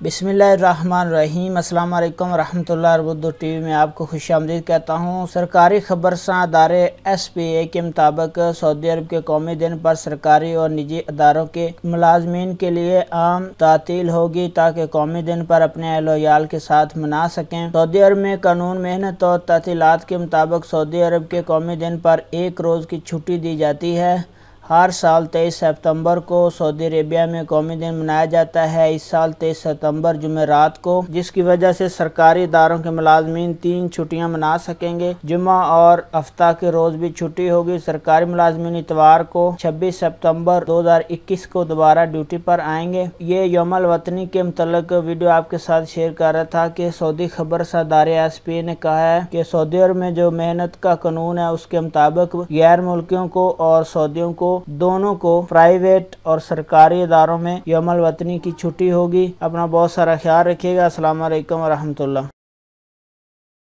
बिस्मिल्लाहिर्रहमानिर्रहीम। अस्सलाम वालेकुम रहमतुल्लाहि उर्दू टीवी में आपको खुश आमदीद कहता हूँ। सरकारी खबरसां अदारे SPA के मुताबिक सऊदी अरब के कौमी दिन पर सरकारी और निजी अदारों के मुलाजमीन के लिए आम तातील होगी ताकि कौमी दिन पर अपने अहल वयाल के साथ मना सकें। सऊदी अरब में कानून मेहनत और तातीलात के मुताबिक सऊदी अरब के कौमी दिन पर एक रोज़ की छुट्टी दी जाती है। हर साल 23 सितंबर को सऊदी अरेबिया में कौमी दिन मनाया जाता है। इस साल 23 सितंबर जुमेरात को, जिसकी वजह से सरकारी इदारों के मुलाजमीन 3 छुट्टियां मना सकेंगे। जुमा और हफ्ता के रोज़ भी छुट्टी होगी। सरकारी मुलाजमीन इतवार को 26 सितंबर 2021 को दोबारा ड्यूटी पर आएंगे। ये यौमुल वतनी के मुतल्लिक वीडियो आपके साथ शेयर कर रहा था कि सऊदी खबरसां अदारे SPA ने कहा है कि सऊदी अरब में जो मेहनत का कानून है उसके मुताबिक गैर मुल्कियों को और सऊदियों को दोनों को प्राइवेट और सरकारी इदारों में यौमुल वतनी की छुट्टी होगी। अपना बहुत सारा ख्याल रखिएगा। अस्सलाम वालेकुम व रहमतुल्लाह।